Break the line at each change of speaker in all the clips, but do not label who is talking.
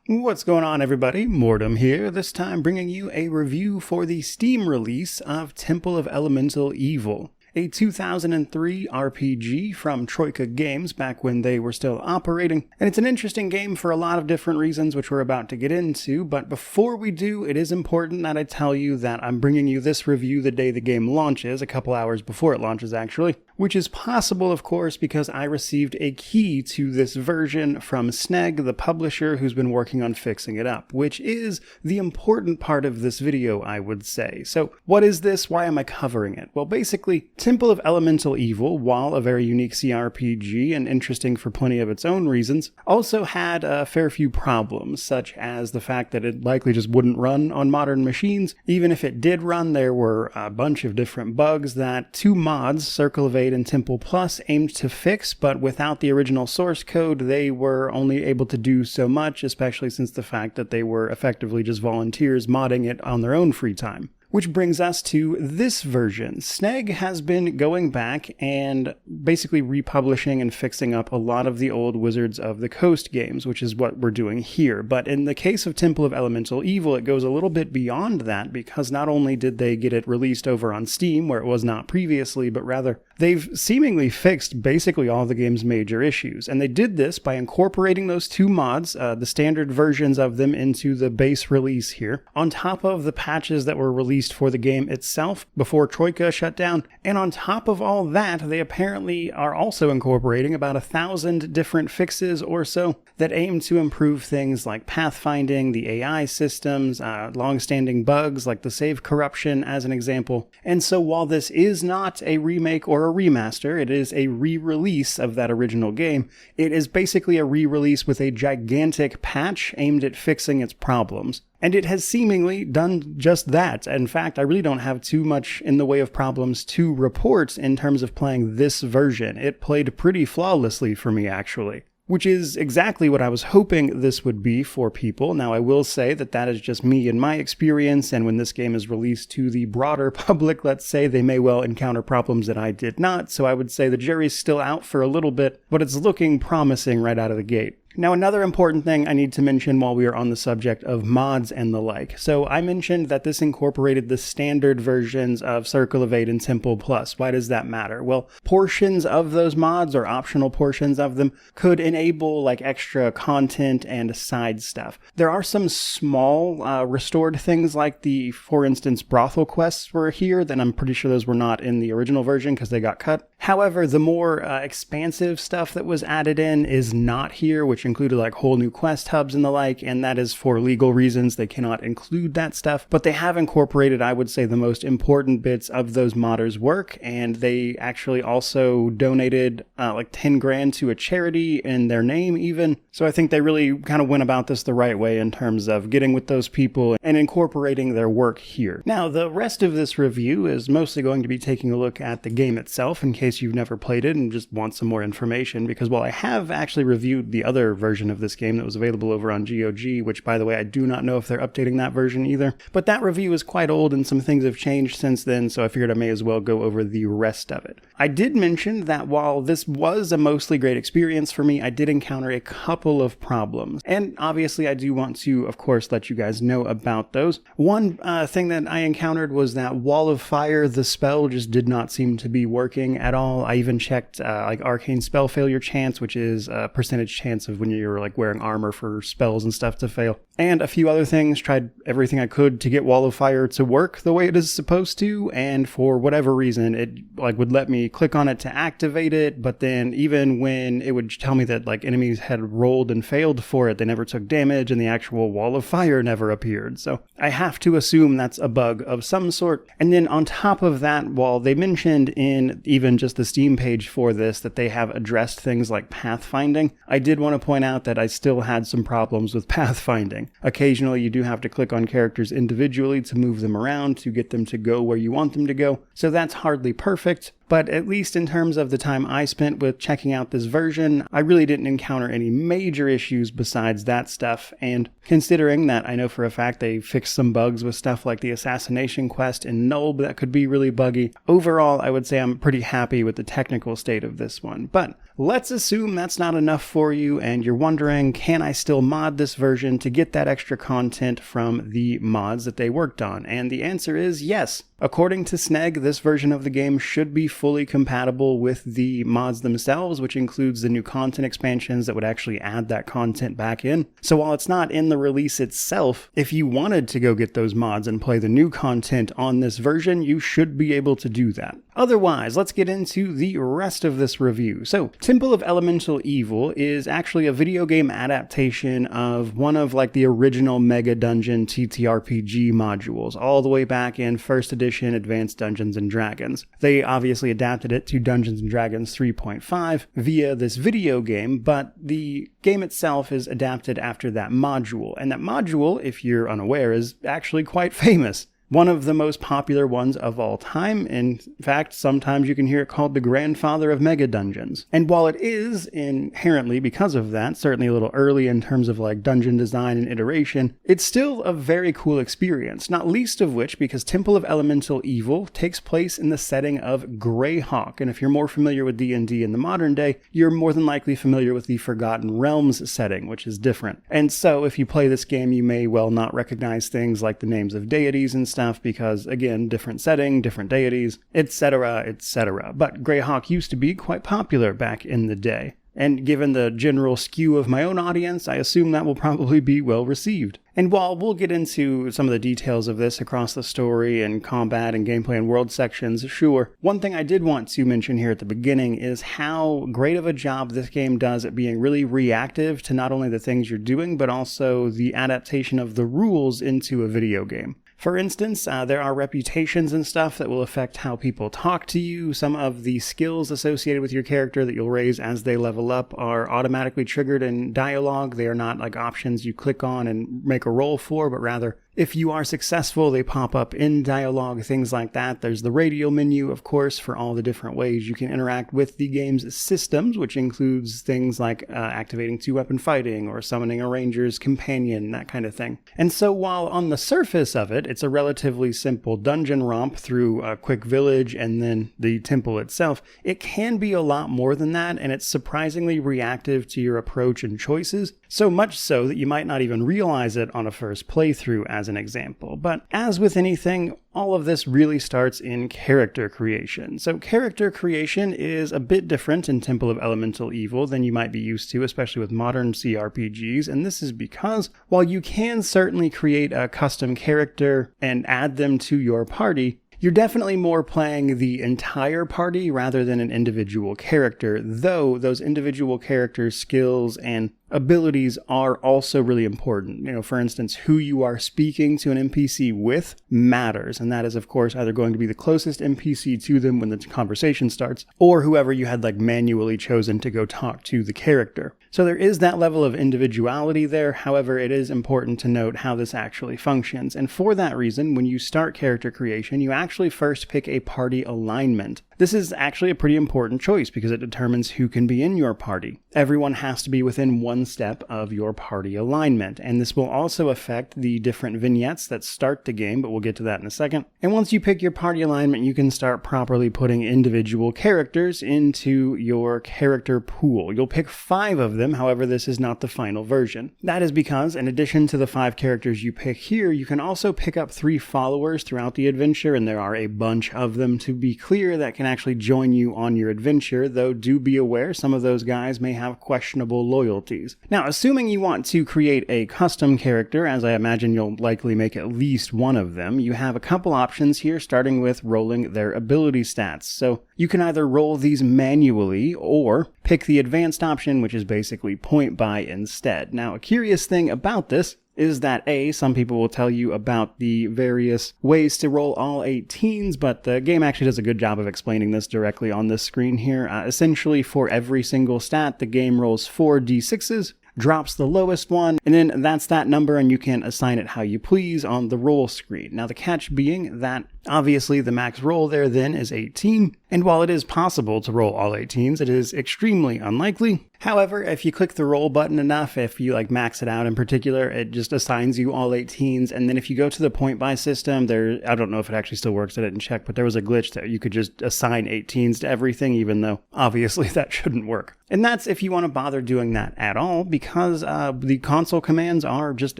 What's going on, everybody? Mortem here, this time bringing you a review for the Steam release of Temple of Elemental Evil, a 2003 RPG from Troika Games back when they were still operating, and it's an interesting game for a lot of different reasons which we're about to get into, but before we do, it is important that I tell you that I'm bringing you this review the day the game launches, a couple hours before it launches actually, which is possible, of course, because I received a key to this version from Sneg, the publisher who's been working on fixing it up, which is the important part of this video, I would say. So, what is this? Why am I covering it? Well, basically, Temple of Elemental Evil, while a very unique CRPG and interesting for plenty of its own reasons, also had a fair few problems, such as the fact that it likely just wouldn't run on modern machines. Even if it did run, there were a bunch of different bugs that two mods, Circle of Aid and Temple Plus, aimed to fix, but without the original source code, they were only able to do so much, especially since the fact that they were effectively just volunteers modding it on their own free time. Which brings us to this version. Sneg has been going back and basically republishing and fixing up a lot of the old Wizards of the Coast games, which is what we're doing here. But in the case of Temple of Elemental Evil, it goes a little bit beyond that, because not only did they get it released over on Steam, where it was not previously, but rather they've seemingly fixed basically all the game's major issues. And they did this by incorporating those two mods, the standard versions of them, into the base release here, on top of the patches that were released for the game itself before Troika shut down. And on top of all that, they apparently are also incorporating about 1,000 different fixes or so that aim to improve things like pathfinding, the AI systems, long-standing bugs like the save corruption as an example. And so while this is not a remake or a remaster, it is a re-release of that original game. It is basically a re-release with a gigantic patch aimed at fixing its problems. And it has seemingly done just that. In fact, I really don't have too much in the way of problems to report in terms of playing this version. It played pretty flawlessly for me, actually. Which is exactly what I was hoping this would be for people. Now, I will say that that is just me and my experience, and when this game is released to the broader public, let's say, they may well encounter problems that I did not, so I would say the jury's still out for a little bit, but it's looking promising right out of the gate. Now, another important thing I need to mention while we are on the subject of mods and the like. So I mentioned that this incorporated the standard versions of Circle of Aid and Temple Plus. Why does that matter? Well, portions of those mods, or optional portions of them, could enable like extra content and side stuff. There are some small restored things like the, for instance, brothel quests were here, then I'm pretty sure those were not in the original version because they got cut. However, the more expansive stuff that was added in is not here, which included like whole new quest hubs and the like, and that is for legal reasons. They cannot include that stuff, but they have incorporated, I would say, the most important bits of those modders' work, and they actually also donated like 10 grand to a charity in their name even. So I think they really kind of went about this the right way in terms of getting with those people and incorporating their work here. Now, the rest of this review is mostly going to be taking a look at the game itself in case you've never played it and just want some more information, because while I have actually reviewed the other version of this game that was available over on GOG, which, by the way, I do not know if they're updating that version either, but that review is quite old and some things have changed since then, so I figured I may as well go over the rest of it. I did mention that while this was a mostly great experience for me, I did encounter a couple of problems, and obviously I do want to, of course, let you guys know about those. One thing that I encountered was that Wall of Fire, the spell, just did not seem to be working at all. I even checked like arcane spell failure chance, which is a percentage chance of when you're like wearing armor for spells and stuff to fail, and a few other things. Tried everything I could to get Wall of Fire to work the way it is supposed to, and for whatever reason it like would let me click on it to activate it, but then even when it would tell me that like enemies had rolled and failed for it, they never took damage and the actual Wall of Fire never appeared. So I have to assume that's a bug of some sort. And then on top of that, while they mentioned in even just the Steam page for this that they have addressed things like pathfinding, I did want to point out that I still had some problems with pathfinding. Occasionally you do have to click on characters individually to move them around to get them to go where you want them to go, so that's hardly perfect. But at least in terms of the time I spent with checking out this version, I really didn't encounter any major issues besides that stuff, and considering that I know for a fact they fixed some bugs with stuff like the assassination quest in Nulb that could be really buggy, overall I would say I'm pretty happy happy with the technical state of this one. But let's assume that's not enough for you and you're wondering, can I still mod this version to get that extra content from the mods that they worked on? And the answer is yes. According to Sneg, this version of the game should be fully compatible with the mods themselves, which includes the new content expansions that would actually add that content back in. So while it's not in the release itself, if you wanted to go get those mods and play the new content on this version, you should be able to do that. Otherwise, let's get into the rest of this review. So, Temple of Elemental Evil is actually a video game adaptation of one of like the original Mega Dungeon TTRPG modules, all the way back in 1st edition Advanced Dungeons & Dragons. They obviously adapted it to Dungeons & Dragons 3.5 via this video game, but the game itself is adapted after that module, and that module, if you're unaware, is actually quite famous. One of the most popular ones of all time. In fact, sometimes you can hear it called the grandfather of mega dungeons. And while it is inherently, because of that, certainly a little early in terms of like dungeon design and iteration, it's still a very cool experience, not least of which because Temple of Elemental Evil takes place in the setting of Greyhawk. And if you're more familiar with D&D in the modern day, you're more than likely familiar with the Forgotten Realms setting, which is different. And so if you play this game, you may well not recognize things like the names of deities and stuff because, again, different setting, different deities, etc., etc. But Greyhawk used to be quite popular back in the day. And given the general skew of my own audience, I assume that will probably be well received. And while we'll get into some of the details of this across the story and combat and gameplay and world sections, sure, one thing I did want to mention here at the beginning is how great of a job this game does at being really reactive to not only the things you're doing, but also the adaptation of the rules into a video game. For instance, there are reputations and stuff that will affect how people talk to you. Some of the skills associated with your character that you'll raise as they level up are automatically triggered in dialogue. They are not like options you click on and make a roll for, but rather if you are successful, they pop up in dialogue, things like that. There's the radio menu, of course, for all the different ways you can interact with the game's systems, which includes things like activating 2-weapon fighting or summoning a ranger's companion, that kind of thing. And so while on the surface of it, it's a relatively simple dungeon romp through a quick village and then the temple itself, it can be a lot more than that, and it's surprisingly reactive to your approach and choices, so much so that you might not even realize it on a first playthrough as an example. But as with anything, all of this really starts in character creation. So character creation is a bit different in Temple of Elemental Evil than you might be used to, especially with modern CRPGs, and this is because while you can certainly create a custom character and add them to your party, you're definitely more playing the entire party rather than an individual character, though those individual characters' skills and abilities are also really important. You know, for instance, who you are speaking to an NPC with matters, and that is, of course, either going to be the closest NPC to them when the conversation starts, or whoever you had like manually chosen to go talk to the character. So there is that level of individuality there. However, it is important to note how this actually functions. And for that reason, when you start character creation, you actually first pick a party alignment. This is actually a pretty important choice because it determines who can be in your party. Everyone has to be within one step of your party alignment, and this will also affect the different vignettes that start the game, but we'll get to that in a second. And once you pick your party alignment, you can start properly putting individual characters into your character pool. You'll pick 5 of them, however, this is not the final version. That is because, in addition to the 5 characters you pick here, you can also pick up 3 followers throughout the adventure, and there are a bunch of them, to be clear, that can actually join you on your adventure, though do be aware some of those guys may have questionable loyalties. Now, assuming you want to create a custom character, as I imagine you'll likely make at least one of them, you have a couple options here, starting with rolling their ability stats. So you can either roll these manually or pick the advanced option, which is basically point buy instead. Now, a curious thing about this is that some people will tell you about the various ways to roll all 18s, but the game actually does a good job of explaining this directly on this screen here. Essentially, for every single stat, the game rolls 4 d6s, drops the lowest one, and then that's that number, and you can assign it how you please on the roll screen. Now, the catch being that Obviously, the max roll there then is 18, and while it is possible to roll all 18s, it is extremely unlikely. However, if you click the roll button enough, if you max it out in particular, it just assigns you all 18s, and then if you go to the point buy system, I don't know if it actually still works, I didn't check, but there was a glitch that you could just assign 18s to everything, even though obviously that shouldn't work. And that's if you want to bother doing that at all, because the console commands are just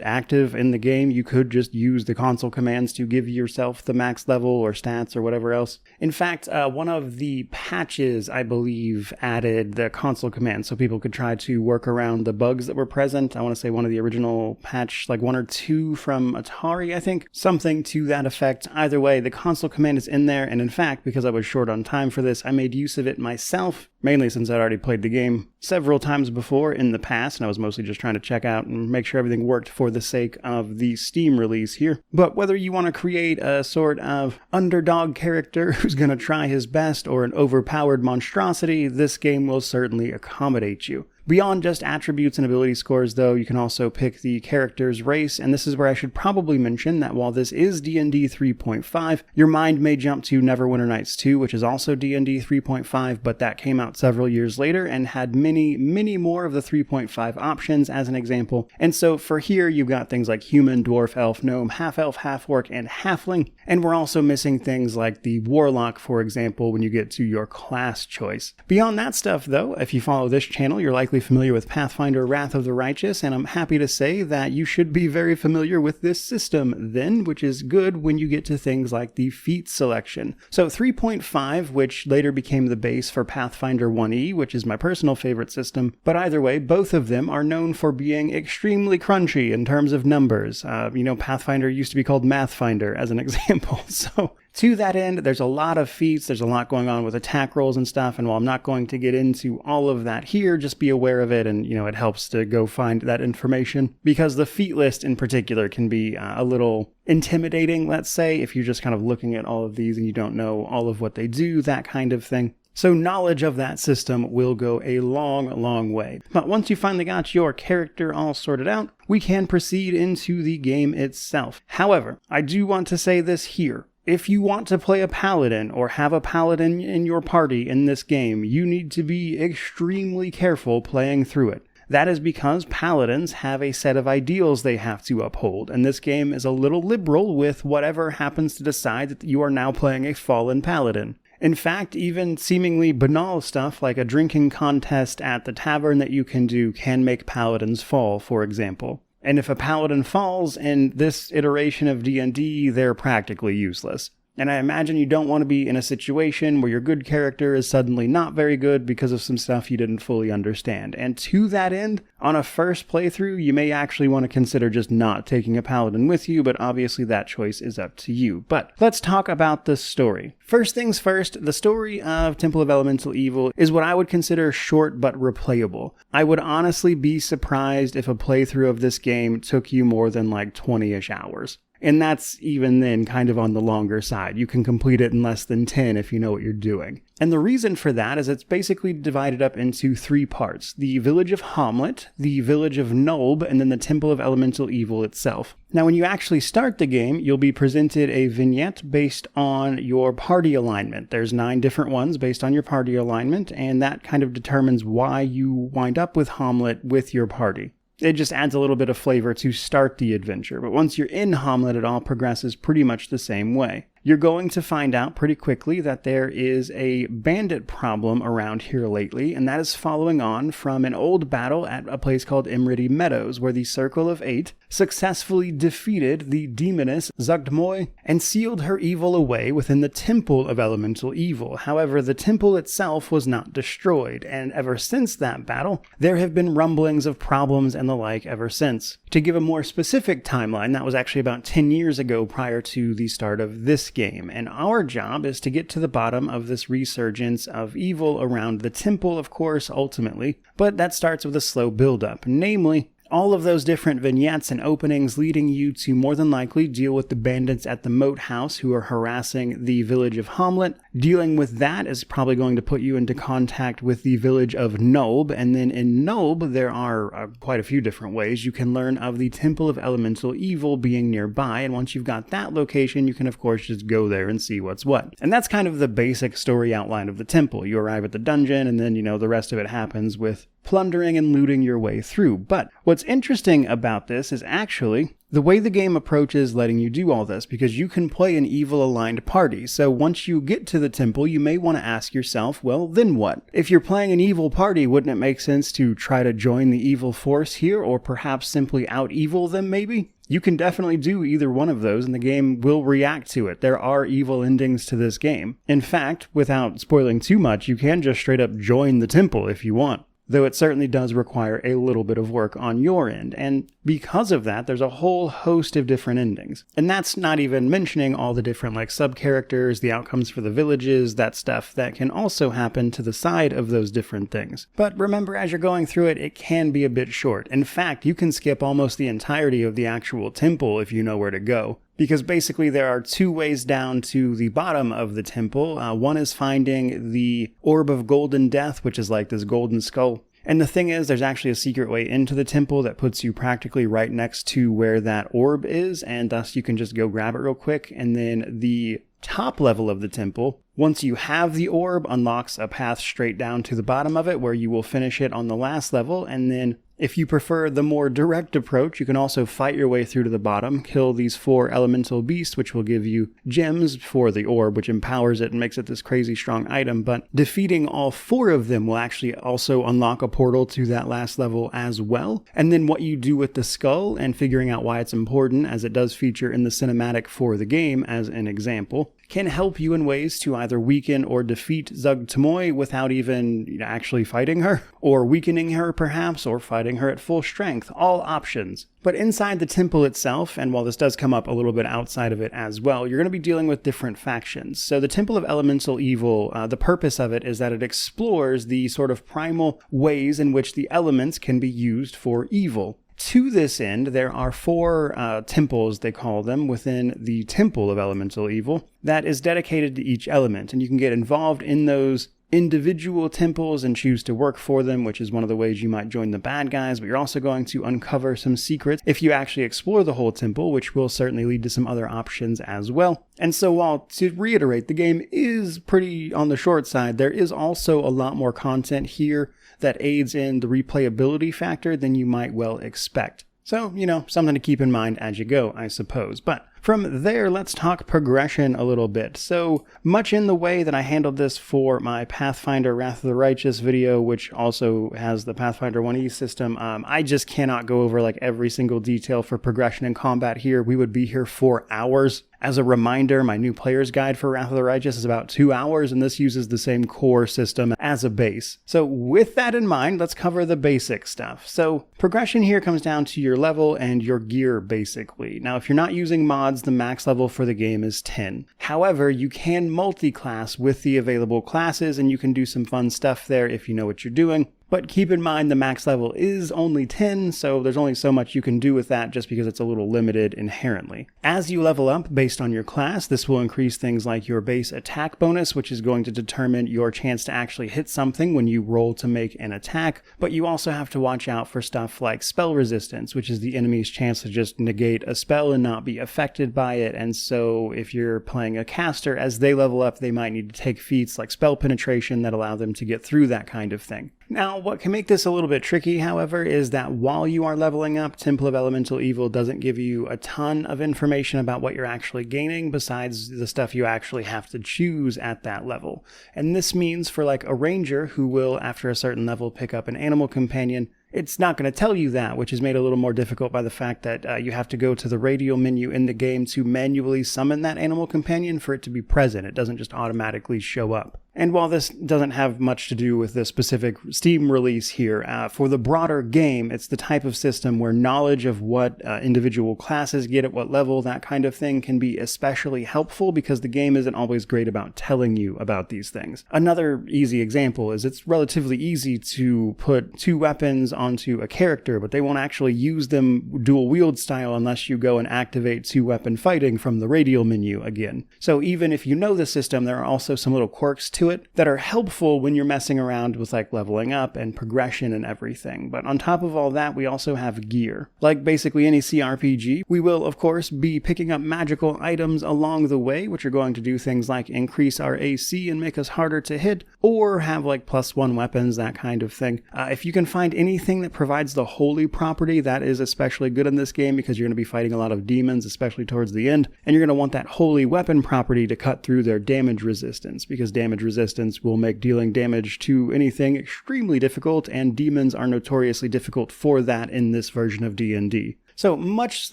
active in the game. You could just use the console commands to give yourself the max level or stats or whatever else. In fact, one of the patches, I believe, added the console commands so people could try to work around the bugs that were present. I want to say one of the original patch, 1 or 2 from Atari, I think. Something to that effect. Either way, the console command is in there, and in fact, because I was short on time for this, I made use of it myself, mainly since I'd already played the game several times before in the past, and I was mostly just trying to check out and make sure everything worked for the sake of the Steam release here. But whether you want to create a sort of underdog character who's going to try his best or an overpowered monstrosity, this game will certainly accommodate you. Beyond just attributes and ability scores, though, you can also pick the character's race, and this is where I should probably mention that while this is D&D 3.5, your mind may jump to Neverwinter Nights 2, which is also D&D 3.5, but that came out several years later and had many more of the 3.5 options as an example. And so for here, you've got things like human, dwarf, elf, gnome, half-elf, half-orc, and halfling, and we're also missing things like the warlock, for example, when you get to your class choice. Beyond that stuff, though, if you follow this channel, you're likely familiar with Pathfinder Wrath of the Righteous, and I'm happy to say that you should be very familiar with this system then, which is good when you get to things like the feat selection. So 3.5, which later became the base for Pathfinder 1E, which is my personal favorite system, but either way, both of them are known for being extremely crunchy in terms of numbers. Pathfinder used to be called Mathfinder, as an example, so to that end, there's a lot of feats, there's a lot going on with attack rolls and stuff, and while I'm not going to get into all of that here, just be aware of it, and it helps to go find that information, because the feat list in particular can be a little intimidating, let's say, if you're just kind of looking at all of these and you don't know all of what they do, that kind of thing. So knowledge of that system will go a long way. But once you finally got your character all sorted out, we can proceed into the game itself. However, I do want to say this here. If you want to play a paladin or have a paladin in your party in this game, you need to be extremely careful playing through it. That is because paladins have a set of ideals they have to uphold, and this game is a little liberal with whatever happens to decide that you are now playing a fallen paladin. In fact, even seemingly banal stuff like a drinking contest at the tavern that you can do can make paladins fall, for example. And if a paladin falls in this iteration of D&D, they're practically useless. And I imagine you don't want to be in a situation where your good character is suddenly not very good because of some stuff you didn't fully understand. And to that end, on a first playthrough, you may actually want to consider just not taking a paladin with you, but obviously that choice is up to you. But let's talk about the story. First things first, the story of Temple of Elemental Evil is what I would consider short but replayable. I would honestly be surprised if a playthrough of this game took you more than 20-ish hours. And that's even then kind of on the longer side. You can complete it in less than 10 if you know what you're doing. And the reason for that is it's basically divided up into 3 parts. The village of Hamlet, the village of Nulb, and then the Temple of Elemental Evil itself. Now when you actually start the game, you'll be presented a vignette based on your party alignment. There's 9 different ones based on your party alignment, and that kind of determines why you wind up with Hamlet with your party. It just adds a little bit of flavor to start the adventure, but once you're in Hamlet, it all progresses pretty much the same way. You're going to find out pretty quickly that there is a bandit problem around here lately, and that is following on from an old battle at a place called Imrity Meadows, where the Circle of 8 successfully defeated the demoness Zugdmoy and sealed her evil away within the Temple of Elemental Evil. However, the temple itself was not destroyed, and ever since that battle, there have been rumblings of problems and the like ever since. To give a more specific timeline, that was actually about 10 years ago prior to the start of this game, and our job is to get to the bottom of this resurgence of evil around the temple, of course, ultimately, but that starts with a slow build-up, namely all of those different vignettes and openings leading you to more than likely deal with the bandits at the Moat House who are harassing the village of Hamlet, dealing with that is probably going to put you into contact with the village of Nulb, and then in Nulb there are quite a few different ways you can learn of the Temple of Elemental Evil being nearby, and once you've got that location, you can of course just go there and see what's what. And that's kind of the basic story outline of the temple. You arrive at the dungeon, and then, the rest of it happens with plundering and looting your way through. But what's interesting about this is actually the way the game approaches letting you do all this, because you can play an evil-aligned party. So once you get to the temple, you may want to ask yourself, well, then what? If you're playing an evil party, wouldn't it make sense to try to join the evil force here, or perhaps simply out-evil them maybe? You can definitely do either one of those, and the game will react to it. There are evil endings to this game. In fact, without spoiling too much, you can just straight up join the temple if you want, though it certainly does require a little bit of work on your end, and because of that, there's a whole host of different endings. And that's not even mentioning all the different sub-characters, the outcomes for the villages, that stuff that can also happen to the side of those different things. But remember, as you're going through it, it can be a bit short. In fact, you can skip almost the entirety of the actual temple if you know where to go. Because basically there are two ways down to the bottom of the temple. One is finding the Orb of Golden Death, which is like this golden skull. And the thing is, there's actually a secret way into the temple that puts you practically right next to where that orb is, and thus you can just go grab it real quick. And then the top level of the temple, once you have the orb, unlocks a path straight down to the bottom of it where you will finish it on the last level. And then if you prefer the more direct approach, you can also fight your way through to the bottom, kill these 4 elemental beasts, which will give you gems for the orb, which empowers it and makes it this crazy strong item. But defeating all 4 of them will actually also unlock a portal to that last level as well. And then what you do with the skull and figuring out why it's important, as it does feature in the cinematic for the game as an example, can help you in ways to either weaken or defeat Zug Tamoy without even actually fighting her, or weakening her perhaps, or fighting her at full strength. All options. But inside the temple itself, and while this does come up a little bit outside of it as well, you're going to be dealing with different factions. So the Temple of Elemental Evil, the purpose of it is that it explores the sort of primal ways in which the elements can be used for evil. To this end, there are 4 temples, they call them, within the Temple of Elemental Evil that is dedicated to each element, and you can get involved in those individual temples and choose to work for them, which is one of the ways you might join the bad guys, but you're also going to uncover some secrets if you actually explore the whole temple, which will certainly lead to some other options as well. And so while, to reiterate, the game is pretty on the short side, there is also a lot more content here that aids in the replayability factor than you might well expect. So, something to keep in mind as you go, I suppose. But from there, let's talk progression a little bit. So much in the way that I handled this for my Pathfinder Wrath of the Righteous video, which also has the Pathfinder 1E system, I just cannot go over every single detail for progression and combat here. We would be here for hours. As a reminder, my new player's guide for Wrath of the Righteous is about 2 hours, and this uses the same core system as a base. So with that in mind, let's cover the basic stuff. So progression here comes down to your level and your gear, basically. Now, if you're not using mods, the max level for the game is 10. However, you can multi-class with the available classes, and you can do some fun stuff there if you know what you're doing. But keep in mind the max level is only 10, so there's only so much you can do with that just because it's a little limited inherently. As you level up based on your class, this will increase things like your base attack bonus, which is going to determine your chance to actually hit something when you roll to make an attack, but you also have to watch out for stuff like spell resistance, which is the enemy's chance to just negate a spell and not be affected by it. And so if you're playing a caster, as they level up, they might need to take feats like spell penetration that allow them to get through that kind of thing. Now, what can make this a little bit tricky, however, is that while you are leveling up, Temple of Elemental Evil doesn't give you a ton of information about what you're actually gaining besides the stuff you actually have to choose at that level. And this means for a ranger who will, after a certain level, pick up an animal companion, it's not going to tell you that, which is made a little more difficult by the fact that you have to go to the radial menu in the game to manually summon that animal companion for it to be present. It doesn't just automatically show up. And while this doesn't have much to do with the specific Steam release here, for the broader game, it's the type of system where knowledge of what individual classes get at what level, that kind of thing, can be especially helpful because the game isn't always great about telling you about these things. Another easy example is it's relatively easy to put 2 weapons onto a character, but they won't actually use them dual wield style unless you go and activate 2-weapon fighting from the radial menu again. So even if you know the system, there are also some little quirks to it that are helpful when you're messing around with like leveling up and progression and everything. But on top of all that, we also have gear. Like basically any CRPG, we will of course be picking up magical items along the way, which are going to do things like increase our AC and make us harder to hit, or have like +1 weapons, that kind of thing. If you can find anything that provides the holy property, that is especially good in this game because you're going to be fighting a lot of demons, especially towards the end, and you're going to want that holy weapon property to cut through their damage resistance, because damage resistance will make dealing damage to anything extremely difficult, and demons are notoriously difficult for that in this version of D&D. So much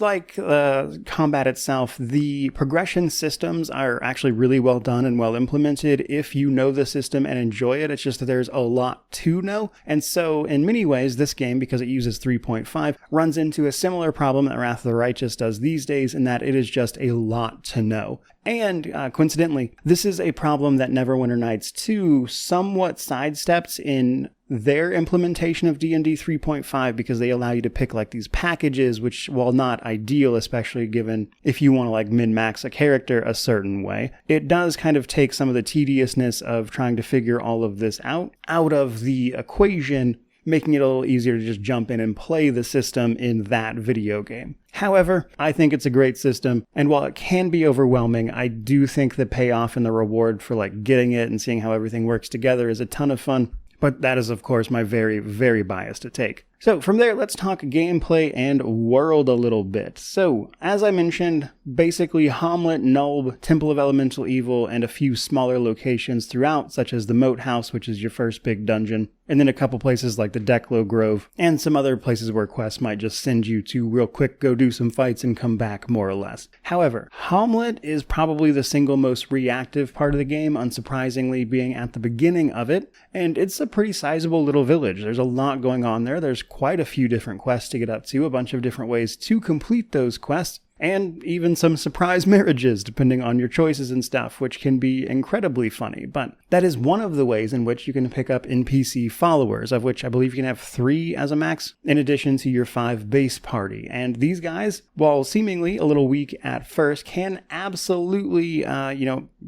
like combat itself, the progression systems are actually really well done and well implemented if you know the system and enjoy it. It's just that there's a lot to know. And so in many ways, this game, because it uses 3.5, runs into a similar problem that Wrath of the Righteous does these days, in that it is just a lot to know. And coincidentally, this is a problem that Neverwinter Nights 2 somewhat sidesteps in their implementation of D&D 3.5, because they allow you to pick like these packages, which, while not ideal, especially given if you want to like min-max a character a certain way, it does kind of take some of the tediousness of trying to figure all of this out of the equation, making it a little easier to just jump in and play the system in that video game. However, I think it's a great system, and while it can be overwhelming, I do think the payoff and the reward for like getting it and seeing how everything works together is a ton of fun. But that is, of course, my very, very biased take. So from there, let's talk gameplay and world a little bit. So, as I mentioned, basically Hamlet, Nulb, Temple of Elemental Evil, and a few smaller locations throughout, such as the Moat House, which is your first big dungeon, and then a couple places like the Declo Grove, and some other places where quests might just send you to real quick go do some fights and come back, more or less. However, Hamlet is probably the single most reactive part of the game, unsurprisingly being at the beginning of it, and it's a pretty sizable little village. There's a lot going on there. There's quite a few different quests to get up to, a bunch of different ways to complete those quests, and even some surprise marriages depending on your choices and stuff, which can be incredibly funny. But that is one of the ways in which you can pick up NPC followers, of which I believe you can have 3 as a max, in addition to your 5 base party. And these guys, while seemingly a little weak at first, can absolutely,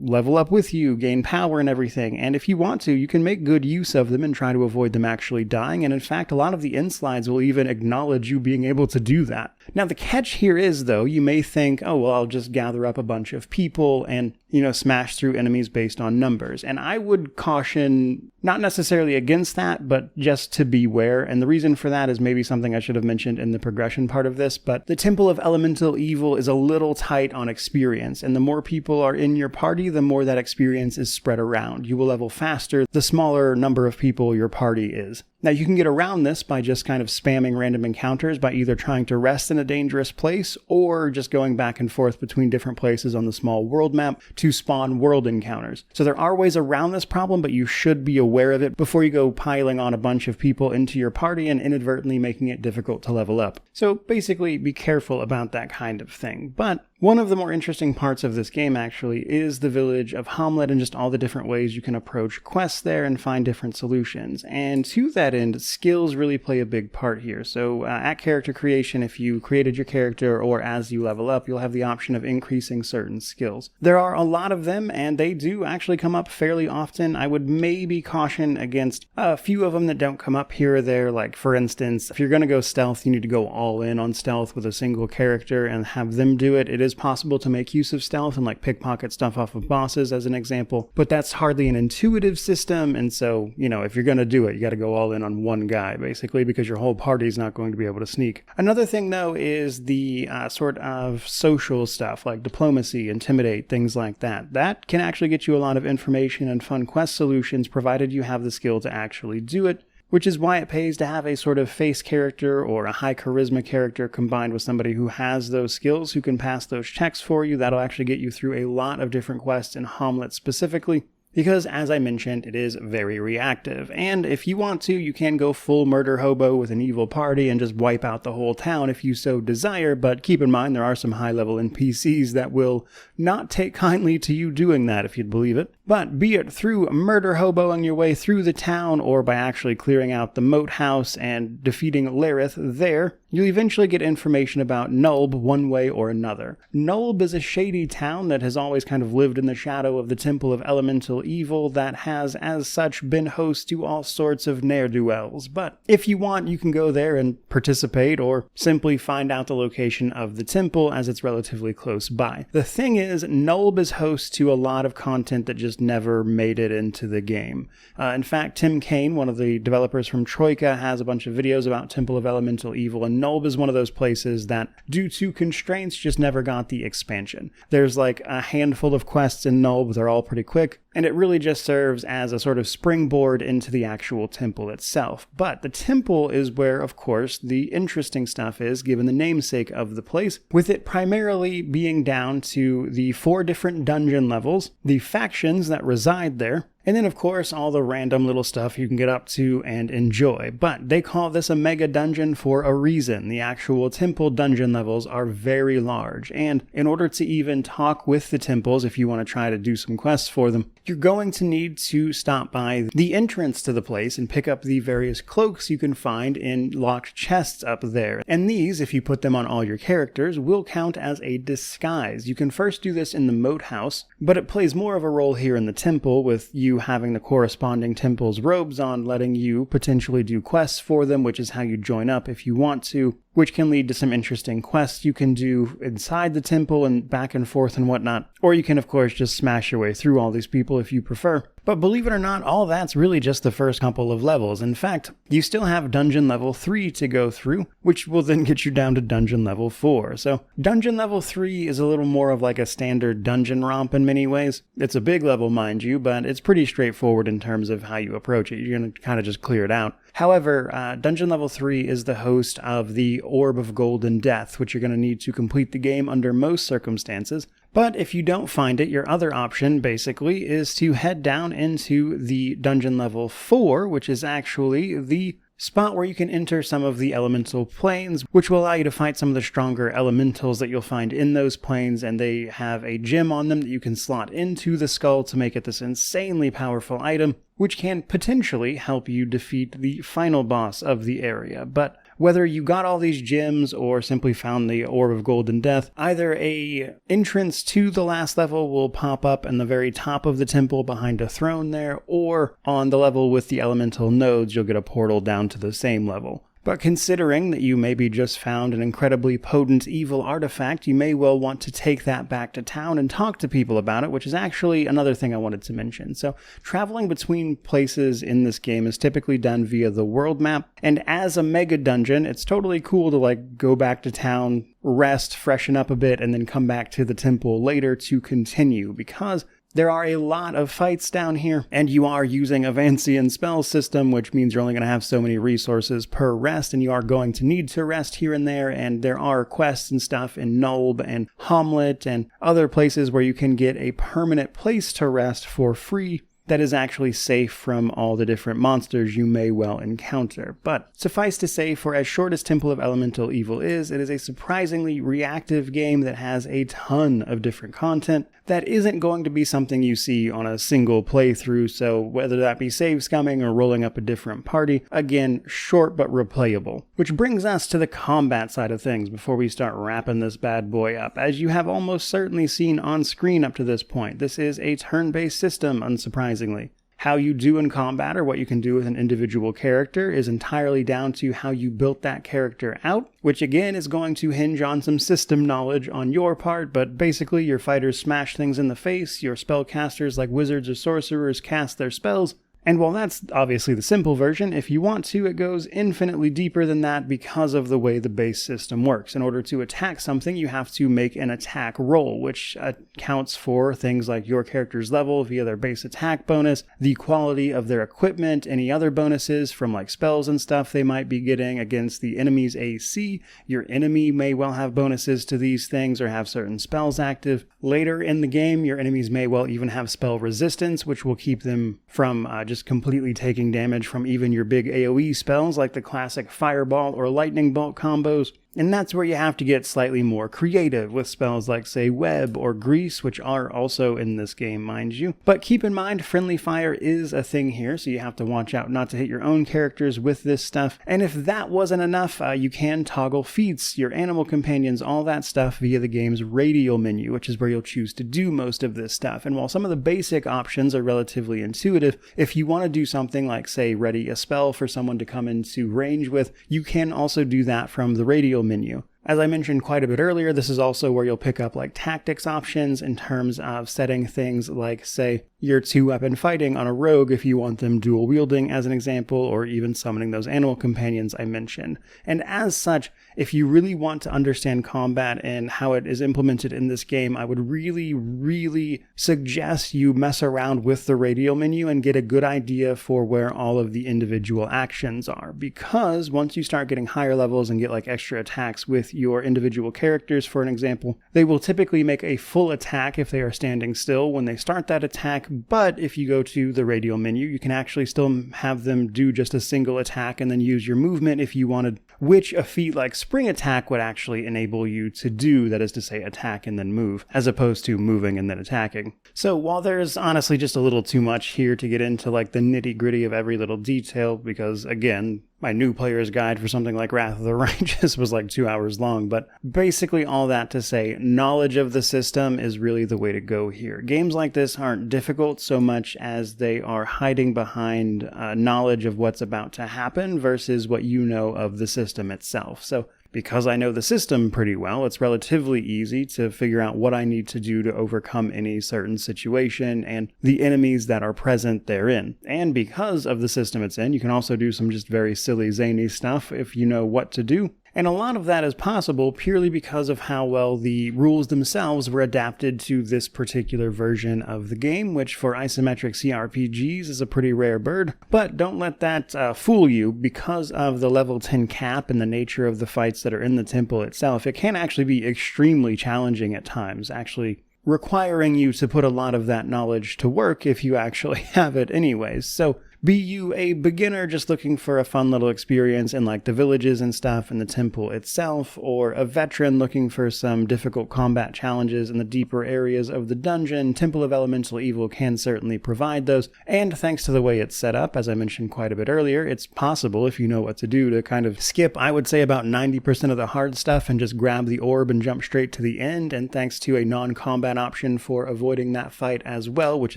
level up with you, gain power and everything. And if you want to, you can make good use of them and try to avoid them actually dying. And in fact, a lot of the inslides will even acknowledge you being able to do that. Now, the catch here is, though, you may think, oh, well, I'll just gather up a bunch of people and, smash through enemies based on numbers. And I would caution, not necessarily against that, but just to beware. And the reason for that is maybe something I should have mentioned in the progression part of this, but the Temple of Elemental Evil is a little tight on experience. And the more people are in your party, the more that experience is spread around. You will level faster the smaller number of people your party is. Now, you can get around this by just kind of spamming random encounters by either trying to rest in a dangerous place or just going back and forth between different places on the small world map to spawn world encounters. So there are ways around this problem, but you should be aware of it before you go piling on a bunch of people into your party and inadvertently making it difficult to level up. So basically, be careful about that kind of thing. But one of the more interesting parts of this game, actually, is the village of Hamlet and just all the different ways you can approach quests there and find different solutions. And to that end, skills really play a big part here. So at character creation, if you created your character or as you level up, you'll have the option of increasing certain skills. There are a lot of them, and they do actually come up fairly often. I would maybe caution against a few of them that don't come up here or there. Like, for instance, if you're going to go stealth, you need to go all in on stealth with a single character and have them do it. It is possible to make use of stealth and like pickpocket stuff off of bosses as an example, but that's hardly an intuitive system. And so, if you're going to do it, you got to go all in on one guy basically, because your whole party is not going to be able to sneak. Another thing though is the sort of social stuff like diplomacy, intimidate, things like that. That can actually get you a lot of information and fun quest solutions provided you have the skill to actually do it, which is why it pays to have a sort of face character or a high charisma character combined with somebody who has those skills, who can pass those checks for you. That'll actually get you through a lot of different quests in Hamlet specifically. because as I mentioned, it is very reactive. And if you want to, you can go full murder hobo with an evil party and just wipe out the whole town if you so desire, but keep in mind there are some high-level NPCs that will not take kindly to you doing that, if you'd believe it. But be it through murder hoboing your way through the town or by actually clearing out the moat house and defeating Lareth there, you'll eventually get information about Nulb one way or another. Nulb is a shady town that has always kind of lived in the shadow of the Temple of Elemental Evil that has, as such, been host to all sorts of ne'er-do-wells. But if you want, you can go there and participate or simply find out the location of the temple as it's relatively close by. The thing is, Nulb is host to a lot of content that just never made it into the game. In fact, Tim Kane, one of the developers from Troika, has a bunch of videos about Temple of Elemental Evil, and Nulb is one of those places that, due to constraints, just never got the expansion. There's like a handful of quests in Nulb, they're all pretty quick, and it really just serves as a sort of springboard into the actual temple itself. But the temple is where, of course, the interesting stuff is, given the namesake of the place, with it primarily being down to the 4 different dungeon levels, the factions that reside there, and then, of course, all the random little stuff you can get up to and enjoy. But they call this a mega dungeon for a reason. The actual temple dungeon levels are very large, and in order to even talk with the temples, if you want to try to do some quests for them, you're going to need to stop by the entrance to the place and pick up the various cloaks you can find in locked chests up there. And these, if you put them on all your characters, will count as a disguise. You can first do this in the moat house, but it plays more of a role here in the temple, with you having the corresponding temple's robes on, letting you potentially do quests for them, which is how you join up if you want to, which can lead to some interesting quests you can do inside the temple and back and forth and whatnot. Or you can, of course, just smash your way through all these people if you prefer. But believe it or not, all that's really just the first couple of levels. In fact, you still have dungeon level 3 to go through, which will then get you down to dungeon level 4. So dungeon level 3 is a little more of like a standard dungeon romp in many ways. It's a big level, mind you, but it's pretty straightforward in terms of how you approach it. You're going to kind of just clear it out. However, dungeon level 3 is the host of the Orb of Golden Death, which you're going to need to complete the game under most circumstances. But if you don't find it, your other option, basically, is to head down into the dungeon level 4, which is actually the spot where you can enter some of the elemental planes, which will allow you to fight some of the stronger elementals that you'll find in those planes, and they have a gem on them that you can slot into the skull to make it this insanely powerful item, which can potentially help you defeat the final boss of the area. But whether you got all these gems or simply found the Orb of Golden Death, either a entrance to the last level will pop up in the very top of the temple behind a throne there, or on the level with the elemental nodes, you'll get a portal down to the same level. But considering that you maybe just found an incredibly potent evil artifact, you may well want to take that back to town and talk to people about it, which is actually another thing I wanted to mention. So traveling between places in this game is typically done via the world map, and as a mega dungeon, it's totally cool to go back to town, rest, freshen up a bit, and then come back to the temple later to continue, because there are a lot of fights down here, and you are using a Vancian spell system, which means you're only going to have so many resources per rest, and you are going to need to rest here and there, and there are quests and stuff in Nulb and Hamlet and other places where you can get a permanent place to rest for free that is actually safe from all the different monsters you may well encounter. But suffice to say, for as short as Temple of Elemental Evil is, it is a surprisingly reactive game that has a ton of different content that isn't going to be something you see on a single playthrough, so whether that be save scumming or rolling up a different party, again, short but replayable. Which brings us to the combat side of things before we start wrapping this bad boy up. As you have almost certainly seen on screen up to this point, this is a turn-based system, unsurprisingly. How you do in combat or what you can do with an individual character is entirely down to how you built that character out, which again is going to hinge on some system knowledge on your part, but basically your fighters smash things in the face, your spellcasters like wizards or sorcerers cast their spells, And while that's obviously the simple version, if you want to, it goes infinitely deeper than that because of the way the base system works. In order to attack something, you have to make an attack roll, which accounts for things like your character's level via their base attack bonus, the quality of their equipment, any other bonuses from like spells and stuff they might be getting against the enemy's AC. Your enemy may well have bonuses to these things or have certain spells active. Later in the game, your enemies may well even have spell resistance, which will keep them from just completely taking damage from even your big AoE spells like the classic Fireball or Lightning Bolt combos. And that's where you have to get slightly more creative with spells like, say, Web or Grease, which are also in this game, mind you. But keep in mind, friendly fire is a thing here, so you have to watch out not to hit your own characters with this stuff. And if that wasn't enough, you can toggle feats, your animal companions, all that stuff via the game's radial menu, which is where you'll choose to do most of this stuff. And while some of the basic options are relatively intuitive, if you want to do something like, say, ready a spell for someone to come into range with, you can also do that from the radial menu. As I mentioned quite a bit earlier, this is also where you'll pick up like tactics options in terms of setting things like, say, your 2-weapon fighting on a rogue if you want them dual wielding as an example, or even summoning those animal companions I mentioned. And as such, if you really want to understand combat and how it is implemented in this game, I would really suggest you mess around with the radial menu and get a good idea for where all of the individual actions are. Because once you start getting higher levels and get like extra attacks with your individual characters, for an example, they will typically make a full attack if they are standing still when they start that attack. But if you go to the radial menu, you can actually still have them do just a single attack and then use your movement if you wanted, which a feat like Spring Attack would actually enable you to do, that is to say attack and then move, as opposed to moving and then attacking. So while there's honestly just a little too much here to get into like the nitty-gritty of every little detail, because again, my new player's guide for something like Wrath of the Righteous was like 2 hours long, but basically all that to say, knowledge of the system is really the way to go here. Games like this aren't difficult so much as they are hiding behind knowledge of what's about to happen versus what you know of the system itself. So because I know the system pretty well, it's relatively easy to figure out what I need to do to overcome any certain situation and the enemies that are present therein. And because of the system it's in, you can also do some just very silly, zany stuff if you know what to do. And a lot of that is possible purely because of how well the rules themselves were adapted to this particular version of the game, which for isometric CRPGs is a pretty rare bird. But don't let that fool you. Because of the level 10 cap and the nature of the fights that are in the temple itself, it can actually be extremely challenging at times, actually requiring you to put a lot of that knowledge to work if you actually have it anyways. So be you a beginner just looking for a fun little experience in like the villages and stuff in the temple itself, or a veteran looking for some difficult combat challenges in the deeper areas of the dungeon, Temple of Elemental Evil can certainly provide those. And thanks to the way it's set up, as I mentioned quite a bit earlier, it's possible, if you know what to do, to kind of skip, I would say, about 90% of the hard stuff and just grab the orb and jump straight to the end. And thanks to a non-combat option for avoiding that fight as well, which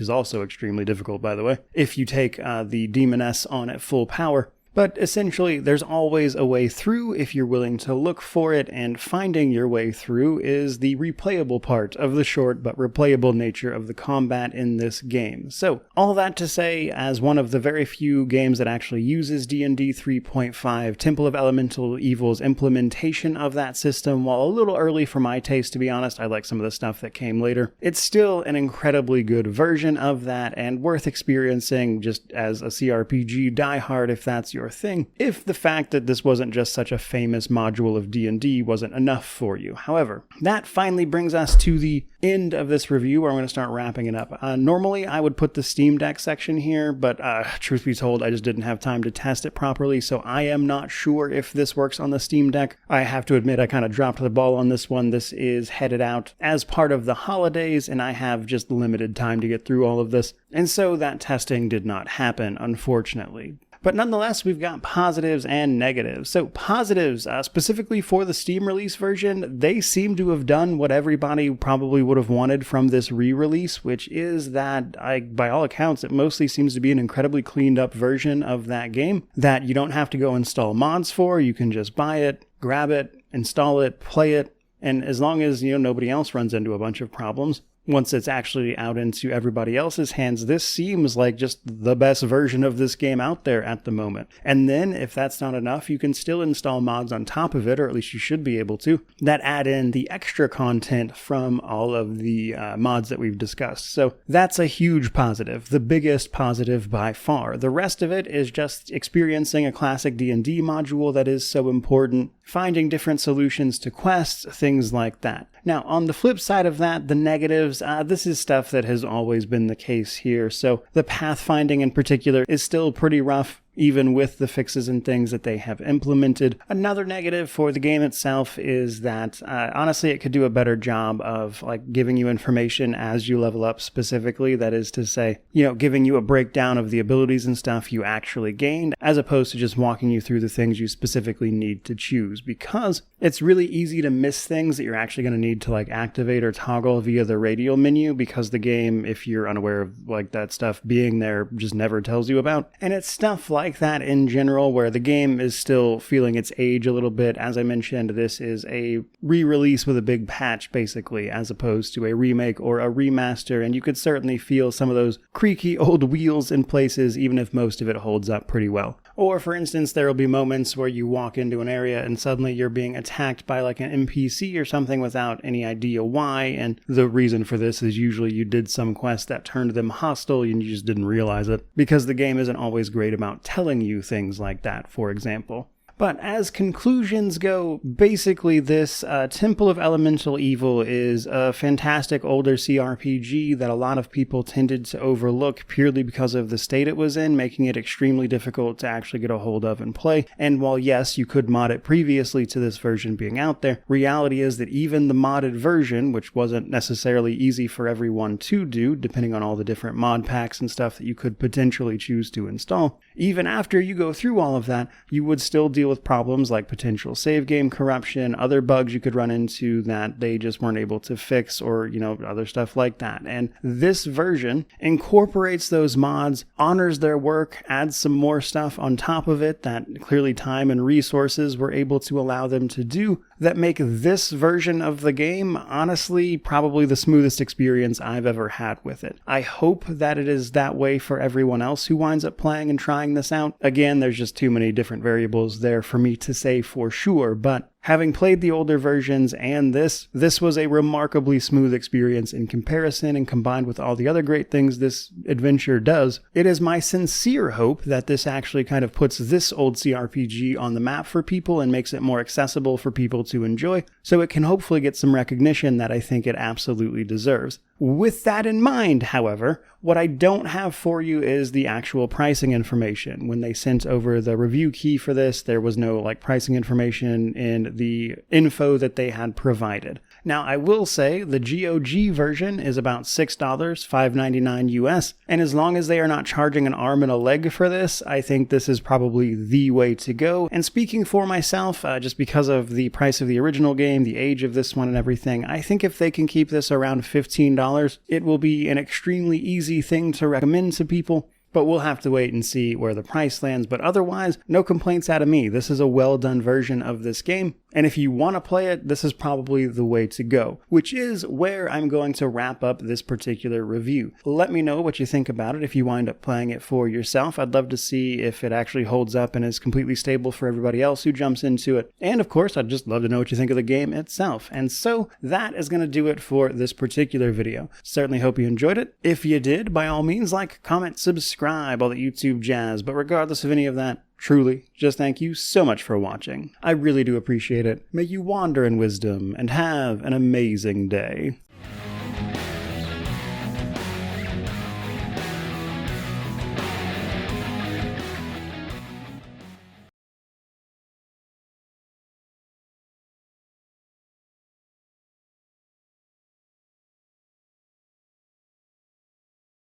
is also extremely difficult, by the way, if you take the Demoness on at full power. But essentially, there's always a way through if you're willing to look for it, and finding your way through is the replayable part of the short but replayable nature of the combat in this game. So, all that to say, as one of the very few games that actually uses D&D 3.5, Temple of Elemental Evil's implementation of that system, while a little early for my taste, to be honest, I like some of the stuff that came later, it's still an incredibly good version of that, and worth experiencing just as a CRPG diehard if that's your thing, if the fact that this wasn't just such a famous module of D&D wasn't enough for you. However, that finally brings us to the end of this review, where I'm going to start wrapping it up. Normally, I would put the Steam Deck section here, but truth be told, I just didn't have time to test it properly, so I am not sure if this works on the Steam Deck. I have to admit, I kind of dropped the ball on this one. This is headed out as part of the holidays, and I have just limited time to get through all of this, and so that testing did not happen, unfortunately. But nonetheless, we've got positives and negatives. So positives, specifically for the Steam release version, they seem to have done what everybody probably would have wanted from this re-release, which is that, by all accounts, it mostly seems to be an incredibly cleaned up version of that game that you don't have to go install mods for. You can just buy it, grab it, install it, play it, and as long as nobody else runs into a bunch of problems, once it's actually out into everybody else's hands, this seems like just the best version of this game out there at the moment. And then, if that's not enough, you can still install mods on top of it, or at least you should be able to, that add in the extra content from all of the mods that we've discussed. So that's a huge positive, the biggest positive by far. The rest of it is just experiencing a classic D&D module that is so important, finding different solutions to quests, things like that. Now, on the flip side of that, the negatives, this is stuff that has always been the case here. So the pathfinding in particular is still pretty rough, even with the fixes and things that they have implemented. Another negative for the game itself is that, honestly, it could do a better job of giving you information as you level up specifically. That is to say, giving you a breakdown of the abilities and stuff you actually gained, as opposed to just walking you through the things you specifically need to choose, because it's really easy to miss things that you're actually going to need to activate or toggle via the radial menu, because the game, if you're unaware of that stuff being there, just never tells you about. And it's stuff like that in general, where the game is still feeling its age a little bit. As I mentioned, this is a re-release with a big patch, basically, as opposed to a remake or a remaster, and you could certainly feel some of those creaky old wheels in places, even if most of it holds up pretty well. Or, for instance, there will be moments where you walk into an area and suddenly you're being attacked by an NPC or something without any idea why, and the reason for this is usually you did some quest that turned them hostile and you just didn't realize it, because the game isn't always great about telling you things like that, for example. But as conclusions go, basically this Temple of Elemental Evil is a fantastic older CRPG that a lot of people tended to overlook purely because of the state it was in, making it extremely difficult to actually get a hold of and play. And while yes, you could mod it previously to this version being out there, reality is that even the modded version, which wasn't necessarily easy for everyone to do, depending on all the different mod packs and stuff that you could potentially choose to install, even after you go through all of that, you would still deal with problems like potential save game corruption, other bugs you could run into that they just weren't able to fix, or, other stuff like that. And this version incorporates those mods, honors their work, adds some more stuff on top of it that clearly time and resources were able to allow them to do, that make this version of the game, honestly, probably the smoothest experience I've ever had with it. I hope that it is that way for everyone else who winds up playing and trying this out. Again, there's just too many different variables there for me to say for sure, but having played the older versions and this was a remarkably smooth experience in comparison, and combined with all the other great things this adventure does, it is my sincere hope that this actually kind of puts this old CRPG on the map for people and makes it more accessible for people to enjoy, so it can hopefully get some recognition that I think it absolutely deserves. With that in mind, however, what I don't have for you is the actual pricing information. When they sent over the review key for this, there was no pricing information in the info that they had provided. Now, I will say the GOG version is about $6, $5.99 US, and as long as they are not charging an arm and a leg for this, I think this is probably the way to go. And speaking for myself, just because of the price of the original game, the age of this one and everything, I think if they can keep this around $15, it will be an extremely easy thing to recommend to people. But we'll have to wait and see where the price lands. But otherwise, no complaints out of me. This is a well-done version of this game. And if you want to play it, this is probably the way to go, which is where I'm going to wrap up this particular review. Let me know what you think about it if you wind up playing it for yourself. I'd love to see if it actually holds up and is completely stable for everybody else who jumps into it. And of course, I'd just love to know what you think of the game itself. And so that is going to do it for this particular video. Certainly hope you enjoyed it. If you did, by all means, comment, subscribe, all the YouTube jazz. But regardless of any of that, truly, just thank you so much for watching. I really do appreciate it. May you wander in wisdom and have an amazing day.